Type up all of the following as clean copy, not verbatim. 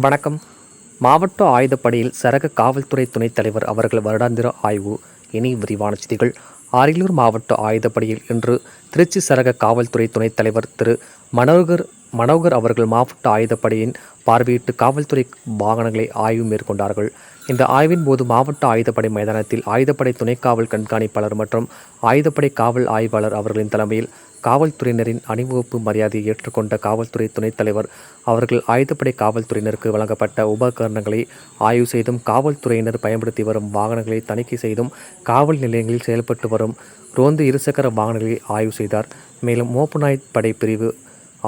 வணக்கம். மாவட்ட ஆயுதப்படையில் சரக காவல்துறை துணைத் தலைவர் அவர்கள் வருடாந்திர ஆய்வு. இனி விரிவான செய்திகள். அரியலூர் மாவட்ட ஆயுதப்படையில் இன்று திருச்சி சரக காவல்துறை துணைத் தலைவர் திரு மனோகர் அவர்கள் மாவட்ட ஆயுதப்படையின் பார்வையிட்டு காவல்துறை வாகனங்களை ஆய்வு மேற்கொண்டார்கள். இந்த ஆய்வின் போது மாவட்ட ஆயுதப்படை மைதானத்தில் ஆயுதப்படை துணை காவல் கண்காணிப்பாளர் மற்றும் ஆயுதப்படை காவல் ஆய்வாளர் அவர்களின் தலைமையில் காவல்துறையினரின் அணிவகுப்பு மரியாதையை ஏற்றுக்கொண்ட காவல்துறை துணைத் தலைவர் அவர்கள் ஆயுதப்படை காவல்துறையினருக்கு வழங்கப்பட்ட உபகரணங்களை ஆய்வு செய்தும், காவல்துறையினர் பயன்படுத்தி வரும் வாகனங்களை தணிக்கை செய்தும், காவல் நிலையங்களில் செயல்பட்டு வரும் ரோந்து இருசக்கர வாகனங்களை ஆய்வு செய்தார். மேலும் மோப்பநாய் படை பிரிவு,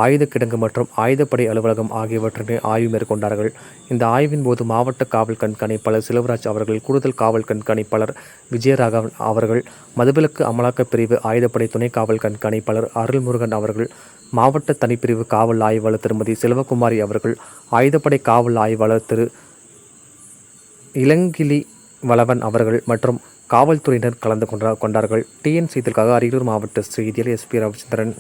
ஆயுத கிடங்கு மற்றும் ஆயுதப்படை அலுவலகம் ஆகியவற்றினை ஆய்வு மேற்கொண்டார்கள். இந்த ஆய்வின் போது மாவட்ட காவல் கண்காணிப்பாளர் செல்வராஜ் அவர்கள், கூடுதல் காவல் கண்காணிப்பாளர் விஜயராகவன் அவர்கள், மதுவிலக்கு அமலாக்கப் பிரிவு ஆயுதப்படை துணை காவல் கண்காணிப்பாளர் அருள்முருகன் அவர்கள், மாவட்ட தனிப்பிரிவு காவல் ஆய்வாளர் திருமதி செல்வகுமாரி அவர்கள், ஆயுதப்படை காவல் ஆய்வாளர் திரு இளங்கிலி வளவன் அவர்கள் மற்றும் காவல்துறையினர் கலந்து கொண்டார்கள். டிஎன் செய்திகளுக்காக அரியலூர் மாவட்ட செய்தியாளர் எஸ்பி ரவிச்சந்திரன்.